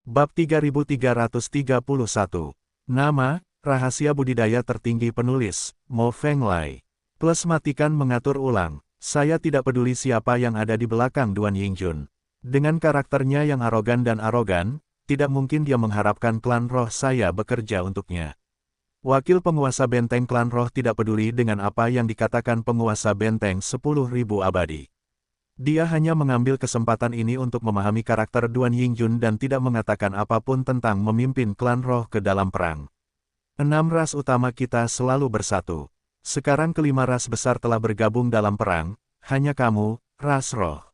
Bab 3331. Nama, rahasia budidaya tertinggi penulis, Mo Fenglai. Plus matikan mengatur ulang. Saya tidak peduli siapa yang ada di belakang Duan Yingjun. Dengan karakternya yang arogan dan arogan, tidak mungkin dia mengharapkan klan roh saya bekerja untuknya. Wakil penguasa benteng klan roh tidak peduli dengan apa yang dikatakan penguasa benteng 10.000 abadi. Dia hanya mengambil kesempatan ini untuk memahami karakter Duan Yingjun dan tidak mengatakan apapun tentang memimpin klan roh ke dalam perang. 6 ras utama kita selalu bersatu. Sekarang kelima ras besar telah bergabung dalam perang, hanya kamu, ras roh.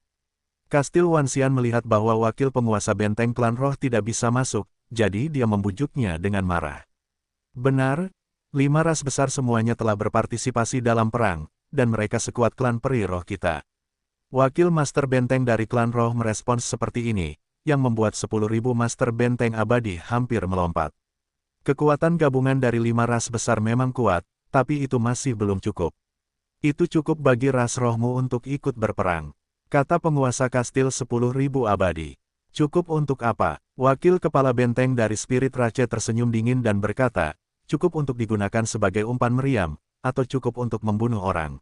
Kastil Wanxian melihat bahwa wakil penguasa benteng klan roh tidak bisa masuk, jadi dia membujuknya dengan marah. Benar, 5 ras besar semuanya telah berpartisipasi dalam perang, dan mereka sekuat klan peri roh kita. Wakil Master Benteng dari klan roh merespons seperti ini, yang membuat 10.000 Master Benteng abadi hampir melompat. Kekuatan gabungan dari 5 ras besar memang kuat, tapi itu masih belum cukup. Itu cukup bagi ras rohmu untuk ikut berperang, kata penguasa kastil 10.000 abadi. Cukup untuk apa? Wakil kepala benteng dari Spirit Rache tersenyum dingin dan berkata, cukup untuk digunakan sebagai umpan meriam, atau cukup untuk membunuh orang.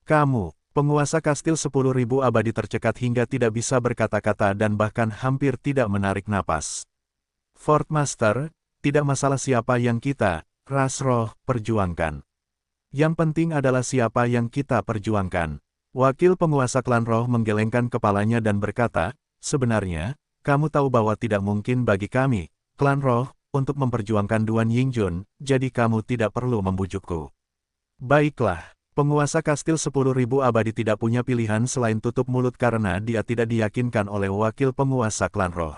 Kamu, penguasa kastil 10.000 abadi tercekat hingga tidak bisa berkata-kata dan bahkan hampir tidak menarik napas. Fort Master, tidak masalah siapa yang kita, ras roh, perjuangkan. Yang penting adalah siapa yang kita perjuangkan. Wakil penguasa klan roh menggelengkan kepalanya dan berkata, sebenarnya, kamu tahu bahwa tidak mungkin bagi kami, klan roh, untuk memperjuangkan Duan Yingjun, jadi kamu tidak perlu membujukku. Baiklah. Penguasa kastil 10.000 abadi tidak punya pilihan selain tutup mulut karena dia tidak diyakinkan oleh wakil penguasa klan roh.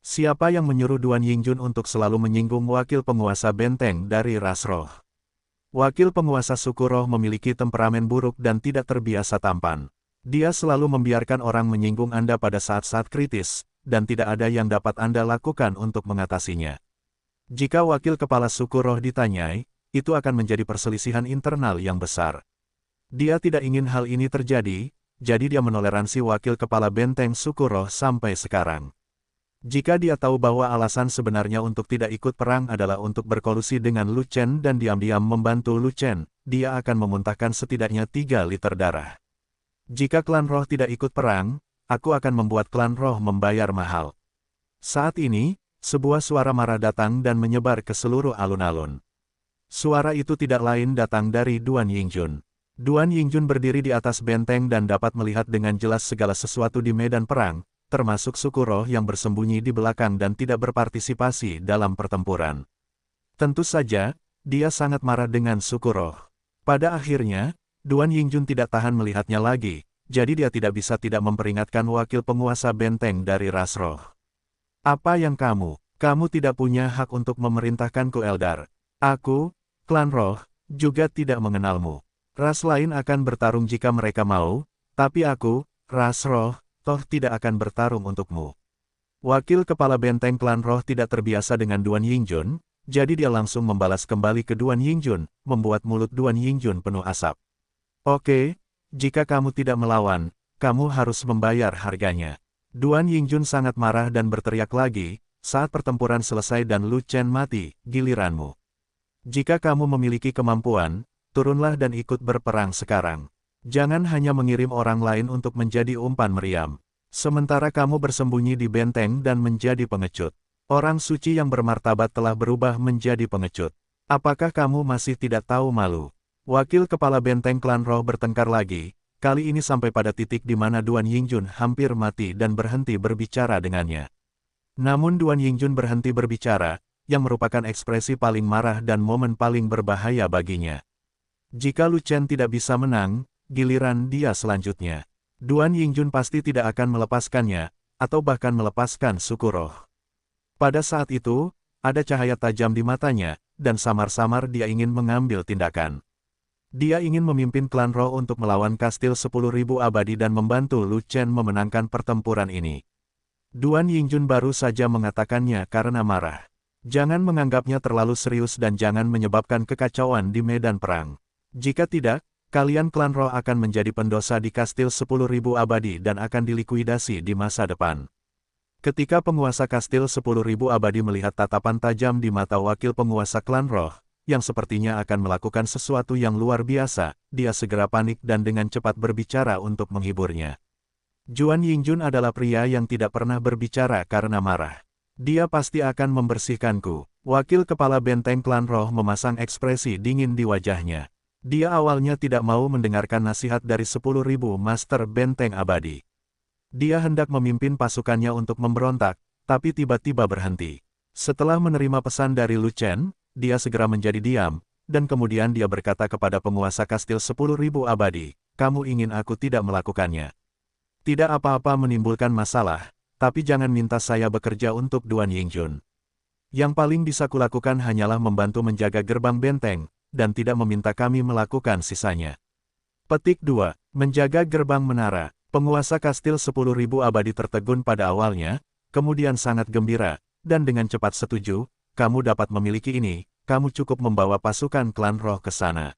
Siapa yang menyuruh Duan Yingjun untuk selalu menyinggung wakil penguasa benteng dari ras roh? Wakil penguasa suku roh memiliki temperamen buruk dan tidak terbiasa tampan. Dia selalu membiarkan orang menyinggung Anda pada saat-saat kritis, dan tidak ada yang dapat Anda lakukan untuk mengatasinya. Jika wakil kepala suku roh ditanyai, itu akan menjadi perselisihan internal yang besar. Dia tidak ingin hal ini terjadi, jadi dia menoleransi wakil kepala benteng suku roh sampai sekarang. Jika dia tahu bahwa alasan sebenarnya untuk tidak ikut perang adalah untuk berkolusi dengan Lu Chen dan diam-diam membantu Lu Chen, dia akan memuntahkan setidaknya 3 liter darah. Jika klan roh tidak ikut perang, aku akan membuat klan roh membayar mahal. Saat ini, sebuah suara marah datang dan menyebar ke seluruh alun-alun. Suara itu tidak lain datang dari Duan Yingjun. Duan Yingjun berdiri di atas benteng dan dapat melihat dengan jelas segala sesuatu di medan perang, termasuk suku roh yang bersembunyi di belakang dan tidak berpartisipasi dalam pertempuran. Tentu saja, dia sangat marah dengan suku roh. Pada akhirnya, Duan Yingjun tidak tahan melihatnya lagi, jadi dia tidak bisa tidak memperingatkan wakil penguasa benteng dari ras roh. Apa yang kamu tidak punya hak untuk memerintahkanku Eldar. Aku, klan roh, juga tidak mengenalmu. Ras lain akan bertarung jika mereka mau, tapi aku, ras roh, toh tidak akan bertarung untukmu. Wakil kepala benteng klan roh tidak terbiasa dengan Duan Yingjun, jadi dia langsung membalas kembali ke Duan Yingjun, membuat mulut Duan Yingjun penuh asap. Oke, jika kamu tidak melawan, kamu harus membayar harganya. Duan Yingjun sangat marah dan berteriak lagi, saat pertempuran selesai dan Lu Chen mati, giliranmu. Jika kamu memiliki kemampuan, turunlah dan ikut berperang sekarang. Jangan hanya mengirim orang lain untuk menjadi umpan meriam. Sementara kamu bersembunyi di benteng dan menjadi pengecut. Orang suci yang bermartabat telah berubah menjadi pengecut. Apakah kamu masih tidak tahu malu? Wakil kepala benteng klan roh bertengkar lagi, kali ini sampai pada titik di mana Duan Yingjun hampir mati dan berhenti berbicara dengannya. Namun Duan Yingjun berhenti berbicara, yang merupakan ekspresi paling marah dan momen paling berbahaya baginya. Jika Lu Chen tidak bisa menang, giliran dia selanjutnya. Duan Yingjun pasti tidak akan melepaskannya, atau bahkan melepaskan suku roh. Pada saat itu, ada cahaya tajam di matanya, dan samar-samar dia ingin mengambil tindakan. Dia ingin memimpin klan roh untuk melawan kastil 10.000 abadi dan membantu Lu Chen memenangkan pertempuran ini. Duan Yingjun baru saja mengatakannya karena marah. Jangan menganggapnya terlalu serius dan jangan menyebabkan kekacauan di medan perang. Jika tidak, kalian klan roh akan menjadi pendosa di kastil 10.000 abadi dan akan dilikuidasi di masa depan. Ketika penguasa kastil 10.000 abadi melihat tatapan tajam di mata wakil penguasa klan roh, yang sepertinya akan melakukan sesuatu yang luar biasa, dia segera panik dan dengan cepat berbicara untuk menghiburnya. Juan Yingjun adalah pria yang tidak pernah berbicara karena marah. Dia pasti akan membersihkanku. Wakil kepala benteng klan roh memasang ekspresi dingin di wajahnya. Dia awalnya tidak mau mendengarkan nasihat dari 10.000 master benteng abadi. Dia hendak memimpin pasukannya untuk memberontak, tapi tiba-tiba berhenti. Setelah menerima pesan dari Lu Chen, dia segera menjadi diam, dan kemudian dia berkata kepada penguasa kastil 10.000 abadi, "Kamu ingin aku tidak melakukannya? Tidak apa-apa menimbulkan masalah, tapi jangan minta saya bekerja untuk Duan Yingjun. Yang paling bisa kulakukan hanyalah membantu menjaga gerbang benteng, dan tidak meminta kami melakukan sisanya." Petik 2. Menjaga gerbang menara. Penguasa kastil 10.000 abadi tertegun pada awalnya, kemudian sangat gembira, dan dengan cepat setuju, "Kamu dapat memiliki ini, kamu cukup membawa pasukan klan roh ke sana."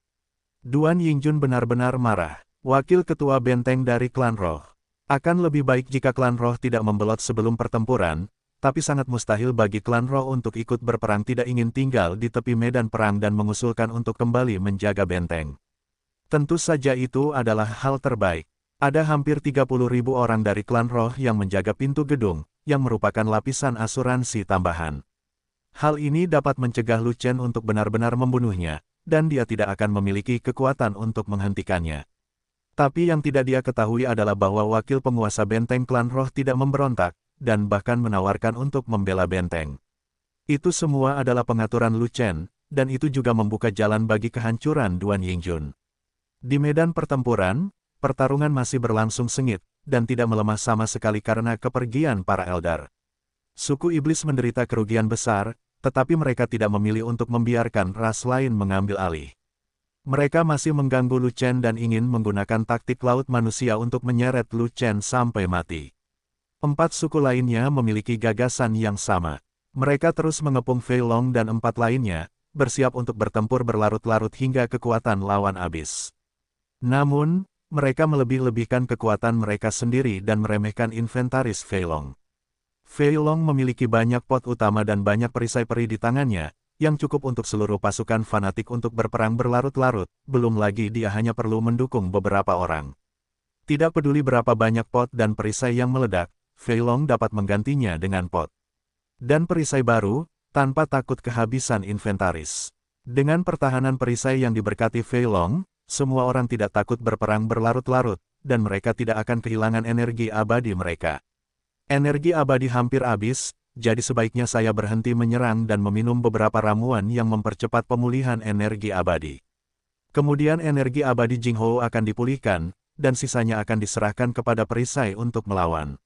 Duan Yingjun benar-benar marah. Wakil ketua benteng dari klan roh. Akan lebih baik jika klan roh tidak membelot sebelum pertempuran, tapi sangat mustahil bagi klan roh untuk ikut berperang tidak ingin tinggal di tepi medan perang dan mengusulkan untuk kembali menjaga benteng. Tentu saja itu adalah hal terbaik. Ada hampir 30.000 orang dari klan roh yang menjaga pintu gedung, yang merupakan lapisan asuransi tambahan. Hal ini dapat mencegah Lu Chen untuk benar-benar membunuhnya, dan dia tidak akan memiliki kekuatan untuk menghentikannya. Tapi yang tidak dia ketahui adalah bahwa wakil penguasa benteng klan roh tidak memberontak, dan bahkan menawarkan untuk membela benteng. Itu semua adalah pengaturan Lu Chen, dan itu juga membuka jalan bagi kehancuran Duan Yingjun. Di medan pertempuran, pertarungan masih berlangsung sengit, dan tidak melemah sama sekali karena kepergian para Eldar. Suku iblis menderita kerugian besar, tetapi mereka tidak memilih untuk membiarkan ras lain mengambil alih. Mereka masih mengganggu Lu Chen dan ingin menggunakan taktik laut manusia untuk menyeret Lu Chen sampai mati. 4 suku lainnya memiliki gagasan yang sama. Mereka terus mengepung Fei Long dan 4 lainnya, bersiap untuk bertempur berlarut-larut hingga kekuatan lawan habis. Namun, mereka melebih-lebihkan kekuatan mereka sendiri dan meremehkan inventaris Fei Long. Fei Long memiliki banyak pot utama dan banyak perisai-peri di tangannya, yang cukup untuk seluruh pasukan fanatik untuk berperang berlarut-larut, belum lagi dia hanya perlu mendukung beberapa orang. Tidak peduli berapa banyak pot dan perisai yang meledak, Fei Long dapat menggantinya dengan pot dan perisai baru, tanpa takut kehabisan inventaris. Dengan pertahanan perisai yang diberkati Fei Long, semua orang tidak takut berperang berlarut-larut, dan mereka tidak akan kehilangan energi abadi mereka. Energi abadi hampir habis, jadi sebaiknya saya berhenti menyerang dan meminum beberapa ramuan yang mempercepat pemulihan energi abadi. Kemudian energi abadi Jinghou akan dipulihkan, dan sisanya akan diserahkan kepada perisai untuk melawan.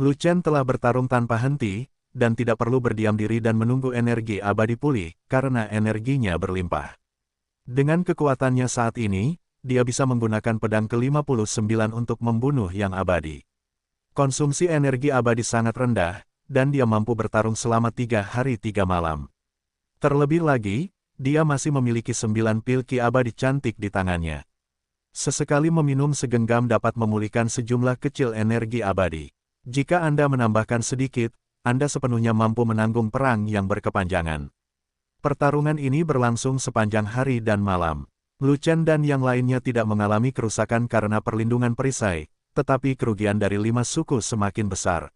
Lu Chen telah bertarung tanpa henti, dan tidak perlu berdiam diri dan menunggu energi abadi pulih, karena energinya berlimpah. Dengan kekuatannya saat ini, dia bisa menggunakan pedang ke-59 untuk membunuh yang abadi. Konsumsi energi abadi sangat rendah, dan dia mampu bertarung selama 3 hari 3 malam. Terlebih lagi, dia masih memiliki 9 pil ki abadi cantik di tangannya. Sesekali meminum segenggam dapat memulihkan sejumlah kecil energi abadi. Jika Anda menambahkan sedikit, Anda sepenuhnya mampu menanggung perang yang berkepanjangan. Pertarungan ini berlangsung sepanjang hari dan malam. Lu Chen dan yang lainnya tidak mengalami kerusakan karena perlindungan perisai, tetapi kerugian dari 5 suku semakin besar.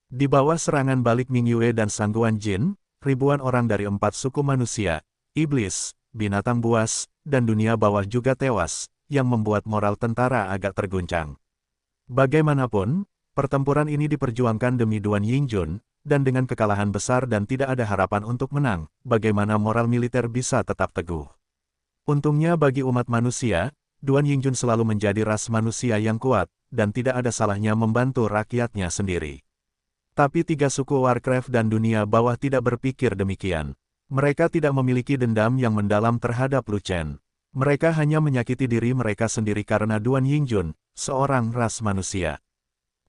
Di bawah serangan balik Ming Yue dan Sangguan Jin, ribuan orang dari 4 suku manusia, iblis, binatang buas, dan dunia bawah juga tewas, yang membuat moral tentara agak terguncang. Bagaimanapun, pertempuran ini diperjuangkan demi Duan Yingjun, dan dengan kekalahan besar dan tidak ada harapan untuk menang, bagaimana moral militer bisa tetap teguh. Untungnya bagi umat manusia, Duan Yingjun selalu menjadi ras manusia yang kuat, dan tidak ada salahnya membantu rakyatnya sendiri. Tapi 3 suku Warcraft dan dunia bawah tidak berpikir demikian. Mereka tidak memiliki dendam yang mendalam terhadap Lu Chen. Mereka hanya menyakiti diri mereka sendiri karena Duan Yingjun, seorang ras manusia.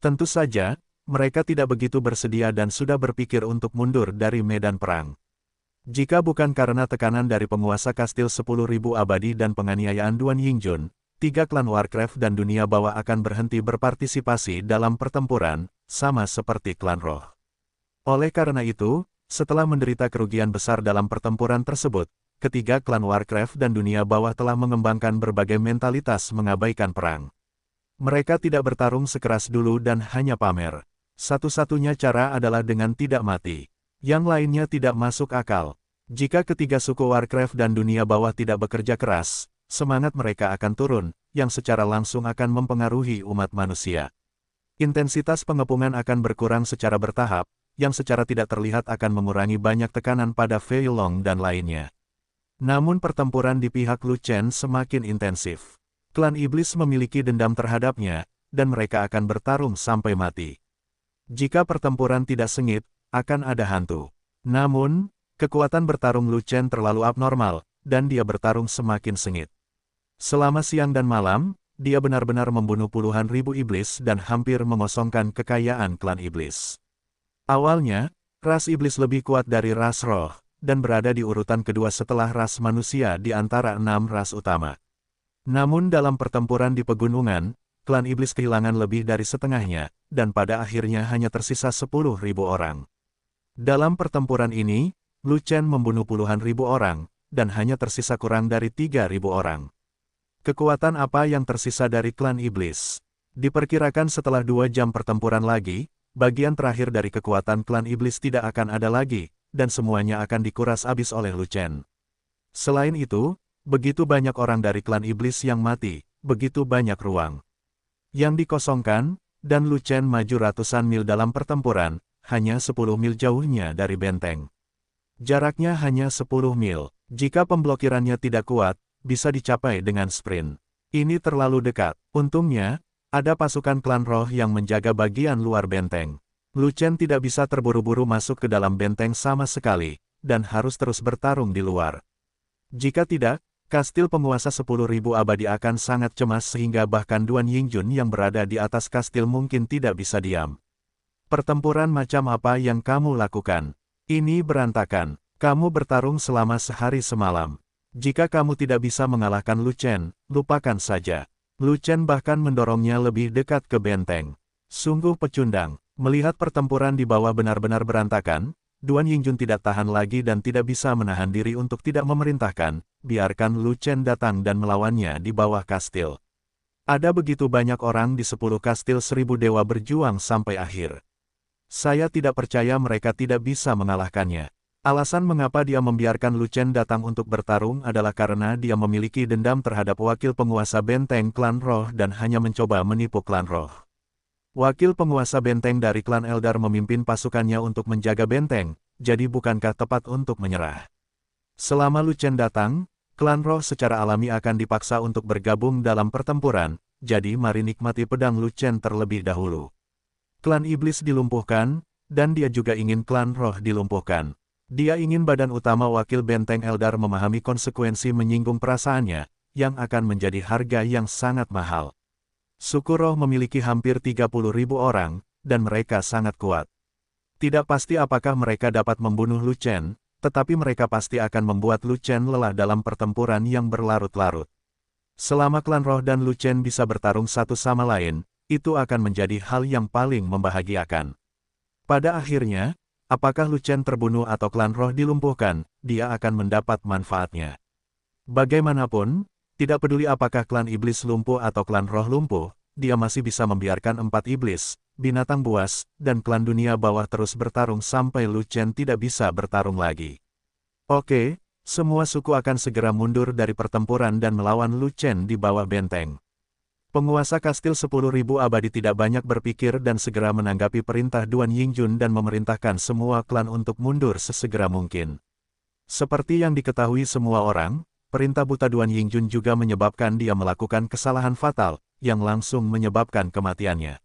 Tentu saja, mereka tidak begitu bersedia dan sudah berpikir untuk mundur dari medan perang. Jika bukan karena tekanan dari penguasa kastil 10.000 abadi dan penganiayaan Duan Yingjun, 3 klan Warcraft dan dunia bawah akan berhenti berpartisipasi dalam pertempuran, sama seperti klan roh. Oleh karena itu, setelah menderita kerugian besar dalam pertempuran tersebut, ketiga klan Warcraft dan dunia bawah telah mengembangkan berbagai mentalitas mengabaikan perang. Mereka tidak bertarung sekeras dulu dan hanya pamer. Satu-satunya cara adalah dengan tidak mati. Yang lainnya tidak masuk akal. Jika ketiga suku Warcraft dan dunia bawah tidak bekerja keras, semangat mereka akan turun, yang secara langsung akan mempengaruhi umat manusia. Intensitas pengepungan akan berkurang secara bertahap, yang secara tidak terlihat akan mengurangi banyak tekanan pada Fei Long dan lainnya. Namun pertempuran di pihak Lu Chen semakin intensif. Klan Iblis memiliki dendam terhadapnya, dan mereka akan bertarung sampai mati. Jika pertempuran tidak sengit, akan ada hantu. Namun, kekuatan bertarung Lu Chen terlalu abnormal, dan dia bertarung semakin sengit. Selama siang dan malam, dia benar-benar membunuh puluhan ribu iblis dan hampir mengosongkan kekayaan klan iblis. Awalnya, ras iblis lebih kuat dari ras roh, dan berada di urutan kedua setelah ras manusia di antara 6 ras utama. Namun dalam pertempuran di pegunungan, klan iblis kehilangan lebih dari setengahnya, dan pada akhirnya hanya tersisa 10.000 orang. Dalam pertempuran ini, Lu Chen membunuh puluhan ribu orang, dan hanya tersisa kurang dari 3.000 orang. Kekuatan apa yang tersisa dari klan iblis? Diperkirakan setelah 2 jam pertempuran lagi, bagian terakhir dari kekuatan klan iblis tidak akan ada lagi, dan semuanya akan dikuras habis oleh Lu Chen. Selain itu, begitu banyak orang dari klan iblis yang mati, begitu banyak ruang yang dikosongkan, dan Lu Chen maju ratusan mil dalam pertempuran, hanya 10 mil jauhnya dari benteng. Jaraknya hanya 10 mil. Jika pemblokirannya tidak kuat, bisa dicapai dengan sprint. Ini terlalu dekat. Untungnya, ada pasukan klan roh yang menjaga bagian luar benteng. Lu Chen tidak bisa terburu-buru masuk ke dalam benteng sama sekali, dan harus terus bertarung di luar. Jika tidak, kastil penguasa 10.000 abadi akan sangat cemas sehingga bahkan Duan Yingjun yang berada di atas kastil mungkin tidak bisa diam. Pertempuran macam apa yang kamu lakukan? Ini berantakan. Kamu bertarung selama sehari semalam. Jika kamu tidak bisa mengalahkan Lu Chen, lupakan saja. Lu Chen bahkan mendorongnya lebih dekat ke benteng. Sungguh pecundang. Melihat pertempuran di bawah benar-benar berantakan, Duan Yingjun tidak tahan lagi dan tidak bisa menahan diri untuk tidak memerintahkan, biarkan Lu Chen datang dan melawannya di bawah kastil. Ada begitu banyak orang di 10 kastil 1000 dewa berjuang sampai akhir. Saya tidak percaya mereka tidak bisa mengalahkannya. Alasan mengapa dia membiarkan Lu Chen datang untuk bertarung adalah karena dia memiliki dendam terhadap wakil penguasa benteng klan roh dan hanya mencoba menipu klan roh. Wakil penguasa benteng dari klan Eldar memimpin pasukannya untuk menjaga benteng, jadi bukankah tepat untuk menyerah? Selama Lu Chen datang, klan roh secara alami akan dipaksa untuk bergabung dalam pertempuran, jadi mari nikmati pedang Lu Chen terlebih dahulu. Klan iblis dilumpuhkan, dan dia juga ingin klan roh dilumpuhkan. Dia ingin badan utama wakil benteng Eldar memahami konsekuensi menyinggung perasaannya, yang akan menjadi harga yang sangat mahal. Suku roh memiliki hampir 30.000 orang, dan mereka sangat kuat. Tidak pasti apakah mereka dapat membunuh Lu Chen, tetapi mereka pasti akan membuat Lu Chen lelah dalam pertempuran yang berlarut-larut. Selama klan roh dan Lu Chen bisa bertarung satu sama lain, itu akan menjadi hal yang paling membahagiakan. Pada akhirnya, apakah Lu Chen terbunuh atau klan roh dilumpuhkan, dia akan mendapat manfaatnya. Bagaimanapun, tidak peduli apakah klan iblis lumpuh atau klan roh lumpuh, dia masih bisa membiarkan 4 iblis, binatang buas, dan klan dunia bawah terus bertarung sampai Lu Chen tidak bisa bertarung lagi. Oke, semua suku akan segera mundur dari pertempuran dan melawan Lu Chen di bawah benteng. Penguasa kastil 10.000 abadi tidak banyak berpikir dan segera menanggapi perintah Duan Yingjun dan memerintahkan semua klan untuk mundur sesegera mungkin. Seperti yang diketahui semua orang, perintah buta Duan Yingjun juga menyebabkan dia melakukan kesalahan fatal, yang langsung menyebabkan kematiannya.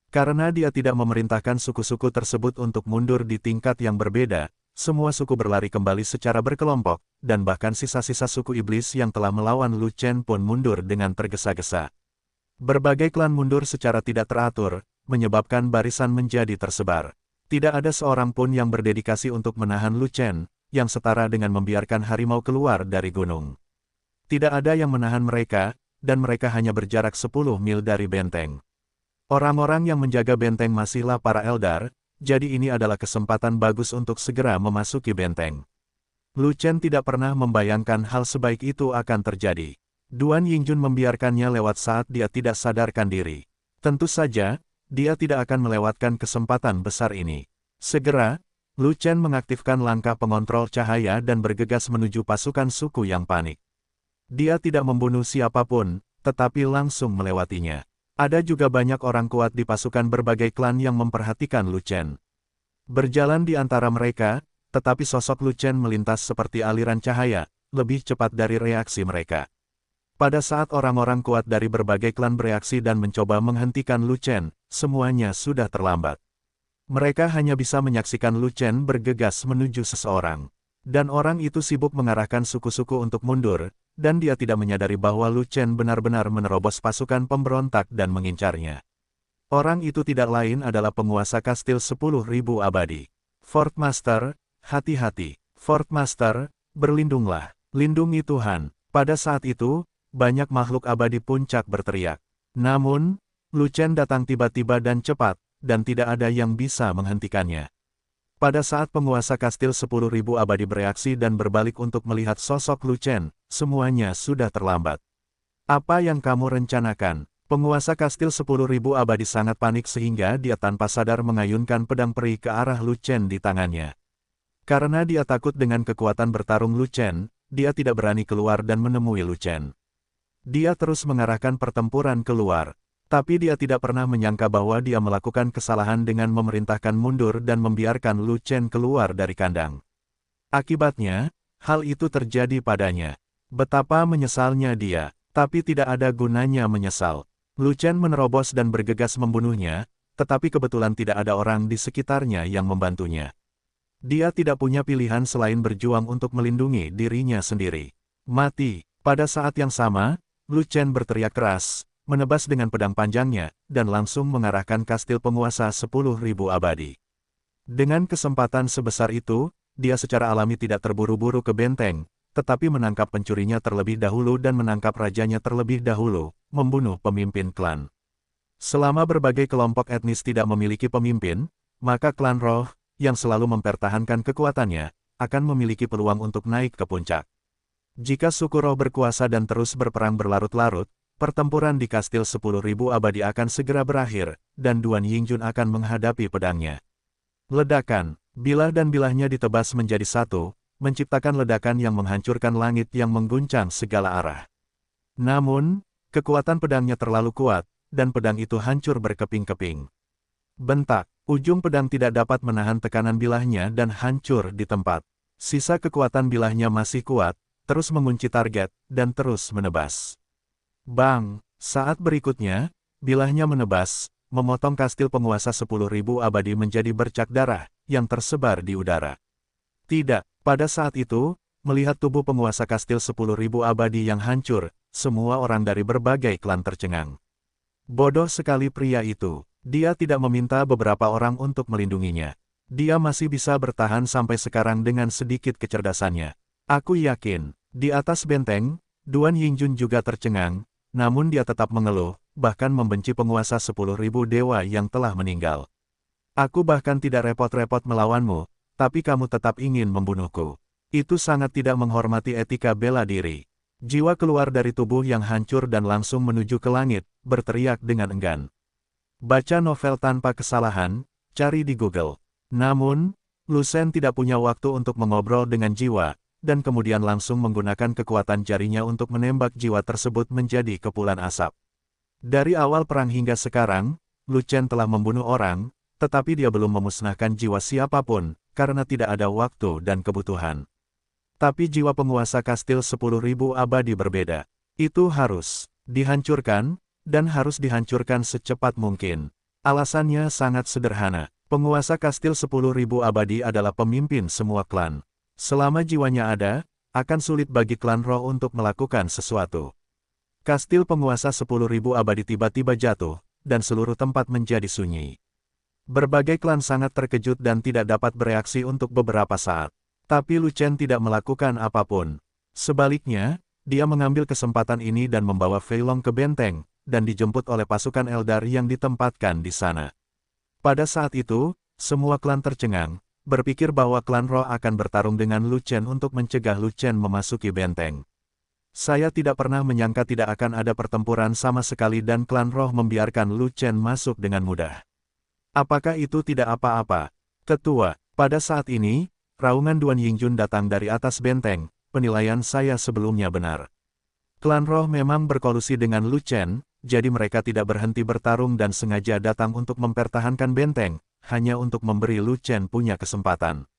Karena dia tidak memerintahkan suku-suku tersebut untuk mundur di tingkat yang berbeda, semua suku berlari kembali secara berkelompok, dan bahkan sisa-sisa suku iblis yang telah melawan Lu Chen pun mundur dengan tergesa-gesa. Berbagai klan mundur secara tidak teratur, menyebabkan barisan menjadi tersebar. Tidak ada seorang pun yang berdedikasi untuk menahan Lu Chen, yang setara dengan membiarkan harimau keluar dari gunung. Tidak ada yang menahan mereka, dan mereka hanya berjarak 10 mil dari benteng. Orang-orang yang menjaga benteng masihlah para Eldar, jadi ini adalah kesempatan bagus untuk segera memasuki benteng. Lu Chen tidak pernah membayangkan hal sebaik itu akan terjadi. Duan Yingjun membiarkannya lewat saat dia tidak sadarkan diri. Tentu saja, dia tidak akan melewatkan kesempatan besar ini. Segera, Lu Chen mengaktifkan langkah pengontrol cahaya dan bergegas menuju pasukan suku yang panik. Dia tidak membunuh siapapun, tetapi langsung melewatinya. Ada juga banyak orang kuat di pasukan berbagai klan yang memperhatikan Lu Chen. Berjalan di antara mereka, tetapi sosok Lu Chen melintas seperti aliran cahaya, lebih cepat dari reaksi mereka. Pada saat orang-orang kuat dari berbagai klan bereaksi dan mencoba menghentikan Lu Chen, semuanya sudah terlambat. Mereka hanya bisa menyaksikan Lu Chen bergegas menuju seseorang. Dan orang itu sibuk mengarahkan suku-suku untuk mundur, dan dia tidak menyadari bahwa Lu Chen benar-benar menerobos pasukan pemberontak dan mengincarnya. Orang itu tidak lain adalah penguasa kastil 10.000 abadi. Fort Master, hati-hati. Fort Master, berlindunglah. Lindungi Tuhan. Pada saat itu, banyak makhluk abadi puncak berteriak. Namun, Lu Chen datang tiba-tiba dan cepat, dan tidak ada yang bisa menghentikannya. Pada saat penguasa kastil 10.000 abadi bereaksi dan berbalik untuk melihat sosok Lu Chen, semuanya sudah terlambat. Apa yang kamu rencanakan? Penguasa kastil 10.000 abadi sangat panik sehingga dia tanpa sadar mengayunkan pedang peri ke arah Lu Chen di tangannya. Karena dia takut dengan kekuatan bertarung Lu Chen, dia tidak berani keluar dan menemui Lu Chen. Dia terus mengarahkan pertempuran keluar. Tapi dia tidak pernah menyangka bahwa dia melakukan kesalahan dengan memerintahkan mundur dan membiarkan Lu Chen keluar dari kandang. Akibatnya, hal itu terjadi padanya. Betapa menyesalnya dia, tapi tidak ada gunanya menyesal. Lu Chen menerobos dan bergegas membunuhnya, tetapi kebetulan tidak ada orang di sekitarnya yang membantunya. Dia tidak punya pilihan selain berjuang untuk melindungi dirinya sendiri. Mati. Pada saat yang sama, Lu Chen berteriak keras, menebas dengan pedang panjangnya, dan langsung mengarahkan kastil penguasa 10.000 abadi. Dengan kesempatan sebesar itu, dia secara alami tidak terburu-buru ke benteng, tetapi menangkap pencurinya terlebih dahulu dan menangkap rajanya terlebih dahulu, membunuh pemimpin klan. Selama berbagai kelompok etnis tidak memiliki pemimpin, maka klan roh, yang selalu mempertahankan kekuatannya, akan memiliki peluang untuk naik ke puncak. Jika suku roh berkuasa dan terus berperang berlarut-larut, pertempuran di kastil 10.000 abadi akan segera berakhir, dan Duan Yingjun akan menghadapi pedangnya. Ledakan, bilah dan bilahnya ditebas menjadi satu, menciptakan ledakan yang menghancurkan langit yang mengguncang segala arah. Namun, kekuatan pedangnya terlalu kuat, dan pedang itu hancur berkeping-keping. Bentak, ujung pedang tidak dapat menahan tekanan bilahnya dan hancur di tempat. Sisa kekuatan bilahnya masih kuat, terus mengunci target, dan terus menebas. Bang! Saat berikutnya, bilahnya menebas, memotong kastil penguasa 10.000 abadi menjadi bercak darah, yang tersebar di udara. Tidak, pada saat itu, melihat tubuh penguasa kastil 10.000 abadi yang hancur, semua orang dari berbagai klan tercengang. Bodoh sekali pria itu, dia tidak meminta beberapa orang untuk melindunginya. Dia masih bisa bertahan sampai sekarang dengan sedikit kecerdasannya. Aku yakin, di atas benteng, Duan Yingjun juga tercengang, namun dia tetap mengeluh, bahkan membenci penguasa 10.000 dewa yang telah meninggal. Aku bahkan tidak repot-repot melawanmu, tapi kamu tetap ingin membunuhku. Itu sangat tidak menghormati etika bela diri. Jiwa keluar dari tubuh yang hancur dan langsung menuju ke langit, berteriak dengan enggan. Baca novel tanpa kesalahan, cari di Google. Namun, Lu Chen tidak punya waktu untuk mengobrol dengan jiwa, dan kemudian langsung menggunakan kekuatan jarinya untuk menembak jiwa tersebut menjadi kepulan asap. Dari awal perang hingga sekarang, Lu Chen telah membunuh orang, tetapi dia belum memusnahkan jiwa siapapun, karena tidak ada waktu dan kebutuhan. Tapi jiwa penguasa kastil 10.000 abadi berbeda. Itu harus dihancurkan, dan harus dihancurkan secepat mungkin. Alasannya sangat sederhana. Penguasa kastil 10.000 abadi adalah pemimpin semua klan. Selama jiwanya ada, akan sulit bagi klan roh untuk melakukan sesuatu. Kastil penguasa 10.000 abadi tiba-tiba jatuh, dan seluruh tempat menjadi sunyi. Berbagai klan sangat terkejut dan tidak dapat bereaksi untuk beberapa saat. Tapi Lu Chen tidak melakukan apapun. Sebaliknya, dia mengambil kesempatan ini dan membawa Fei Long ke benteng, dan dijemput oleh pasukan Eldar yang ditempatkan di sana. Pada saat itu, semua klan tercengang, berpikir bahwa klan Roh akan bertarung dengan Lu Chen untuk mencegah Lu Chen memasuki benteng. Saya tidak pernah menyangka tidak akan ada pertempuran sama sekali dan klan Roh membiarkan Lu Chen masuk dengan mudah. Apakah itu tidak apa-apa? Ketua, pada saat ini, raungan Duan Yingjun datang dari atas benteng, penilaian saya sebelumnya benar. Klan Roh memang berkolusi dengan Lu Chen, jadi mereka tidak berhenti bertarung dan sengaja datang untuk mempertahankan benteng, hanya untuk memberi Lu Chen punya kesempatan.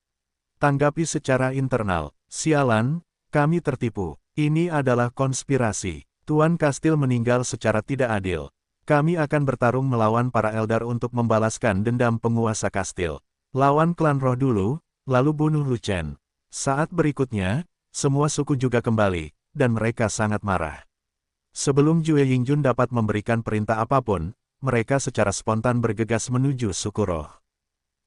Tanggapi secara internal, sialan, kami tertipu. Ini adalah konspirasi. Tuan Kastil meninggal secara tidak adil. Kami akan bertarung melawan para Eldar untuk membalaskan dendam penguasa kastil. Lawan klan Roh dulu, lalu bunuh Lu Chen. Saat berikutnya, semua suku juga kembali, dan mereka sangat marah. Sebelum Jue Yingjun dapat memberikan perintah apapun, mereka secara spontan bergegas menuju suku Roh.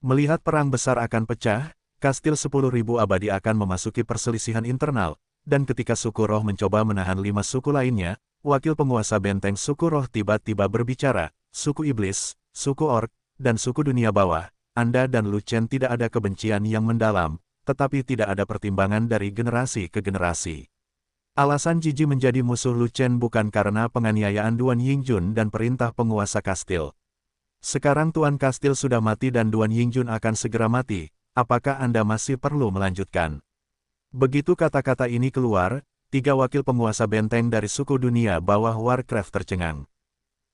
Melihat perang besar akan pecah, Kastil 10.000 Abadi akan memasuki perselisihan internal, dan ketika suku Roh mencoba menahan 5 suku lainnya, wakil penguasa benteng suku Roh tiba-tiba berbicara, suku Iblis, suku Orc, dan suku Dunia Bawah, Anda dan Lu Chen tidak ada kebencian yang mendalam, tetapi tidak ada pertimbangan dari generasi ke generasi. Alasan Jiji menjadi musuh Lu Chen bukan karena penganiayaan Duan Yingjun dan perintah penguasa kastil. Sekarang Tuan Kastil sudah mati dan Duan Yingjun akan segera mati, apakah Anda masih perlu melanjutkan? Begitu kata-kata ini keluar, 3 wakil penguasa benteng dari suku Dunia Bawah Warcraft tercengang.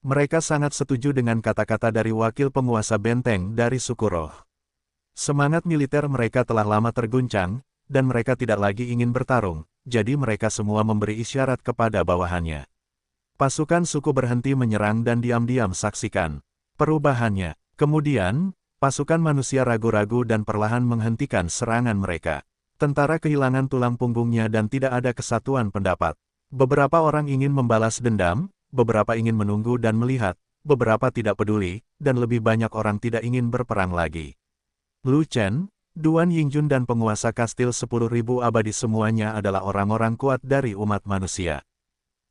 Mereka sangat setuju dengan kata-kata dari wakil penguasa benteng dari suku Roh. Semangat militer mereka telah lama terguncang, dan mereka tidak lagi ingin bertarung, jadi mereka semua memberi isyarat kepada bawahannya. Pasukan suku berhenti menyerang dan diam-diam saksikan perubahannya. Kemudian, pasukan manusia ragu-ragu dan perlahan menghentikan serangan mereka. Tentara kehilangan tulang punggungnya dan tidak ada kesatuan pendapat. Beberapa orang ingin membalas dendam, beberapa ingin menunggu dan melihat, beberapa tidak peduli, dan lebih banyak orang tidak ingin berperang lagi. Lu Chen, Duan Yingjun dan penguasa kastil 10.000 abadi semuanya adalah orang-orang kuat dari umat manusia.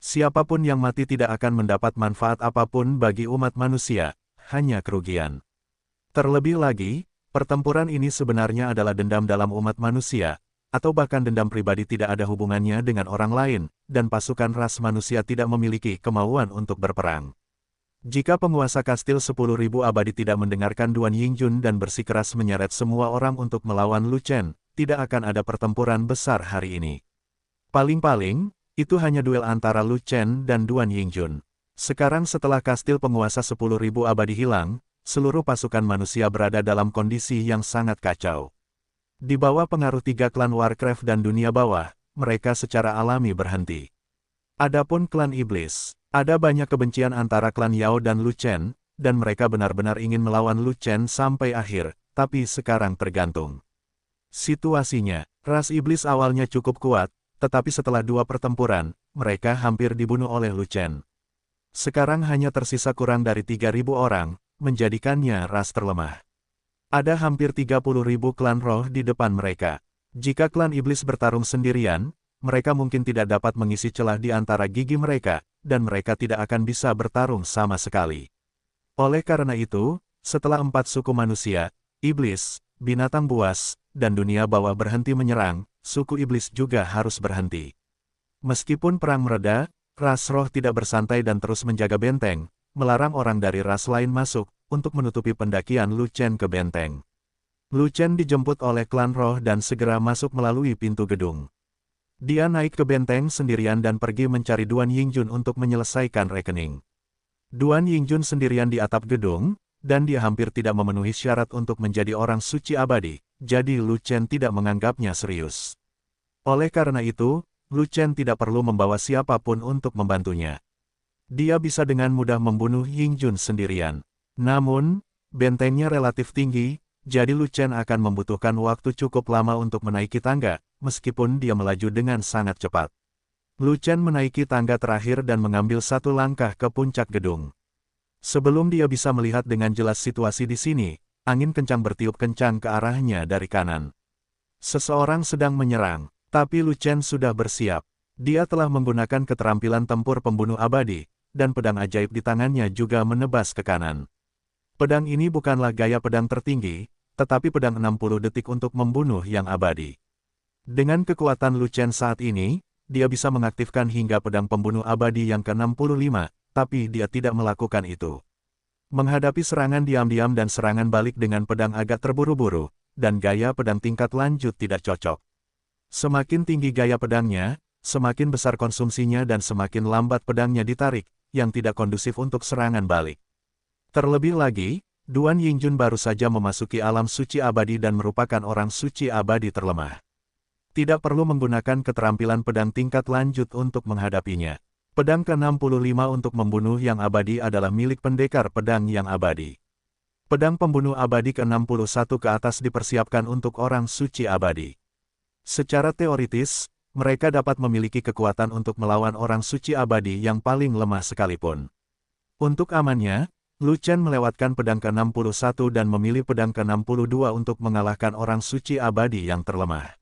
Siapapun yang mati tidak akan mendapat manfaat apapun bagi umat manusia, hanya kerugian. Terlebih lagi, pertempuran ini sebenarnya adalah dendam dalam umat manusia, atau bahkan dendam pribadi tidak ada hubungannya dengan orang lain, dan pasukan ras manusia tidak memiliki kemauan untuk berperang. Jika penguasa kastil 10.000 abadi tidak mendengarkan Duan Yingjun dan bersikeras menyeret semua orang untuk melawan Lu Chen, tidak akan ada pertempuran besar hari ini. Paling-paling, itu hanya duel antara Lu Chen dan Duan Yingjun. Sekarang setelah kastil penguasa 10.000 abadi hilang, seluruh pasukan manusia berada dalam kondisi yang sangat kacau. Di bawah pengaruh 3 klan Warcraft dan Dunia Bawah, mereka secara alami berhenti. Adapun klan Iblis, ada banyak kebencian antara klan Yao dan Lu Chen, dan mereka benar-benar ingin melawan Lu Chen sampai akhir, tapi sekarang tergantung situasinya. Ras Iblis awalnya cukup kuat, tetapi setelah 2 pertempuran, mereka hampir dibunuh oleh Lu Chen. Sekarang hanya tersisa kurang dari 3.000 orang, menjadikannya ras terlemah. Ada hampir 30.000 klan roh di depan mereka. Jika klan iblis bertarung sendirian, mereka mungkin tidak dapat mengisi celah di antara gigi mereka, dan mereka tidak akan bisa bertarung sama sekali. Oleh karena itu, setelah 4 suku manusia, iblis, binatang buas, dan dunia bawah berhenti menyerang, suku iblis juga harus berhenti. Meskipun perang mereda, ras roh tidak bersantai dan terus menjaga benteng, melarang orang dari ras lain masuk, untuk menutupi pendakian Lu Chen ke benteng. Lu Chen dijemput oleh klan roh dan segera masuk melalui pintu gedung. Dia naik ke benteng sendirian dan pergi mencari Duan Yingjun untuk menyelesaikan rekening. Duan Yingjun sendirian di atap gedung, dan dia hampir tidak memenuhi syarat untuk menjadi orang suci abadi, jadi Lu Chen tidak menganggapnya serius. Oleh karena itu, Lu Chen tidak perlu membawa siapapun untuk membantunya. Dia bisa dengan mudah membunuh Yingjun sendirian. Namun, bentengnya relatif tinggi, jadi Lu Chen akan membutuhkan waktu cukup lama untuk menaiki tangga, meskipun dia melaju dengan sangat cepat. Lu Chen menaiki tangga terakhir dan mengambil satu langkah ke puncak gedung. Sebelum dia bisa melihat dengan jelas situasi di sini, angin kencang bertiup kencang ke arahnya dari kanan. Seseorang sedang menyerang, tapi Lu Chen sudah bersiap. Dia telah menggunakan keterampilan tempur pembunuh abadi, dan pedang ajaib di tangannya juga menebas ke kanan. Pedang ini bukanlah gaya pedang tertinggi, tetapi pedang 60 detik untuk membunuh yang abadi. Dengan kekuatan Lu Chen saat ini, dia bisa mengaktifkan hingga pedang pembunuh abadi yang ke-65, tapi dia tidak melakukan itu. Menghadapi serangan diam-diam dan serangan balik dengan pedang agak terburu-buru, dan gaya pedang tingkat lanjut tidak cocok. Semakin tinggi gaya pedangnya, semakin besar konsumsinya dan semakin lambat pedangnya ditarik, yang tidak kondusif untuk serangan balik. Terlebih lagi, Duan Yingjun baru saja memasuki alam suci abadi dan merupakan orang suci abadi terlemah. Tidak perlu menggunakan keterampilan pedang tingkat lanjut untuk menghadapinya. Pedang ke-65 untuk membunuh yang abadi adalah milik pendekar pedang yang abadi. Pedang pembunuh abadi ke-61 ke atas dipersiapkan untuk orang suci abadi. Secara teoritis, mereka dapat memiliki kekuatan untuk melawan orang suci abadi yang paling lemah sekalipun. Untuk amannya, Lu Chen melewatkan pedang ke-61 dan memilih pedang ke-62 untuk mengalahkan orang suci abadi yang terlemah.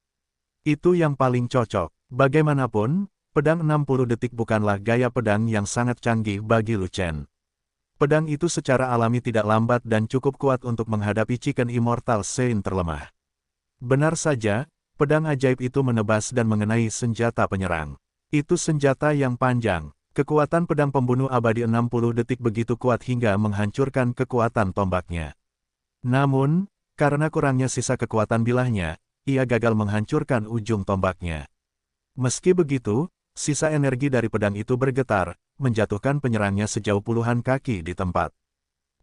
Itu yang paling cocok. Bagaimanapun, pedang 60 detik bukanlah gaya pedang yang sangat canggih bagi Lu Chen. Pedang itu secara alami tidak lambat dan cukup kuat untuk menghadapi Chicken Immortal Saint terlemah. Benar saja, pedang ajaib itu menebas dan mengenai senjata penyerang. Itu senjata yang panjang. Kekuatan pedang pembunuh abadi 60 detik begitu kuat hingga menghancurkan kekuatan tombaknya. Namun, karena kurangnya sisa kekuatan bilahnya, ia gagal menghancurkan ujung tombaknya. Meski begitu, sisa energi dari pedang itu bergetar, menjatuhkan penyerangnya sejauh puluhan kaki di tempat.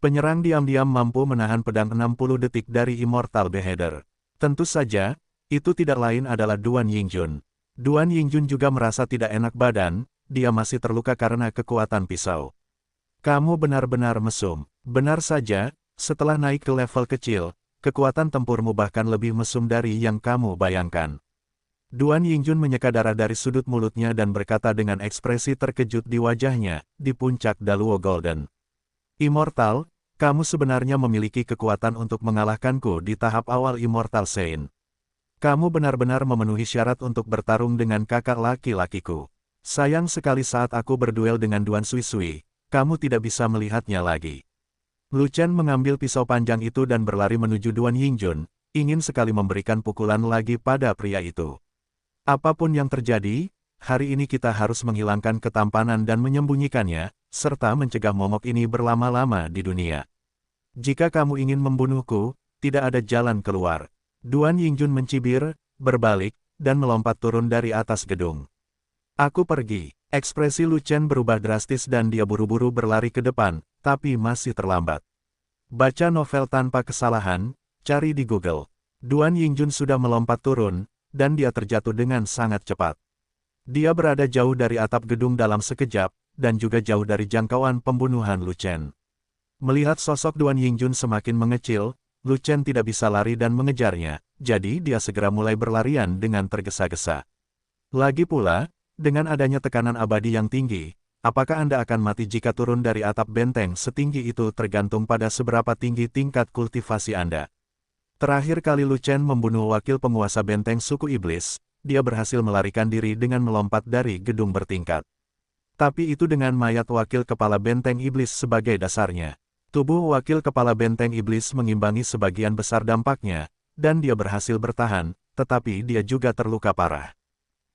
Penyerang diam-diam mampu menahan pedang 60 detik dari Immortal Beheader. Tentu saja, itu tidak lain adalah Duan Yingjun. Duan Yingjun juga merasa tidak enak badan. Dia masih terluka karena kekuatan pisau. Kamu benar-benar mesum. Benar saja, setelah naik ke level kecil, kekuatan tempurmu bahkan lebih mesum dari yang kamu bayangkan. Duan Yingjun menyeka darah dari sudut mulutnya dan berkata dengan ekspresi terkejut di wajahnya, di puncak Daluo Golden. Immortal, kamu sebenarnya memiliki kekuatan untuk mengalahkanku di tahap awal Immortal Saint. Kamu benar-benar memenuhi syarat untuk bertarung dengan kakak laki-lakiku. Sayang sekali saat aku berduel dengan Duan Suisui, kamu tidak bisa melihatnya lagi. Lu Chen mengambil pisau panjang itu dan berlari menuju Duan Yingjun, ingin sekali memberikan pukulan lagi pada pria itu. Apapun yang terjadi, hari ini kita harus menghilangkan ketampanan dan menyembunyikannya, serta mencegah momok ini berlama-lama di dunia. Jika kamu ingin membunuhku, tidak ada jalan keluar. Duan Yingjun mencibir, berbalik, dan melompat turun dari atas gedung. Aku pergi. Ekspresi Lu Chen berubah drastis dan dia buru-buru berlari ke depan, tapi masih terlambat. Baca novel tanpa kesalahan, cari di Google. Duan Yingjun sudah melompat turun, dan dia terjatuh dengan sangat cepat. Dia berada jauh dari atap gedung dalam sekejap, dan juga jauh dari jangkauan pembunuhan Lu Chen. Melihat sosok Duan Yingjun semakin mengecil, Lu Chen tidak bisa lari dan mengejarnya, jadi dia segera mulai berlarian dengan tergesa-gesa. Lagi pula, dengan adanya tekanan abadi yang tinggi, apakah Anda akan mati jika turun dari atap benteng setinggi itu tergantung pada seberapa tinggi tingkat kultivasi Anda. Terakhir kali Lu Chen membunuh wakil penguasa benteng suku iblis, dia berhasil melarikan diri dengan melompat dari gedung bertingkat. Tapi itu dengan mayat wakil kepala benteng iblis sebagai dasarnya. Tubuh wakil kepala benteng iblis mengimbangi sebagian besar dampaknya, dan dia berhasil bertahan, tetapi dia juga terluka parah.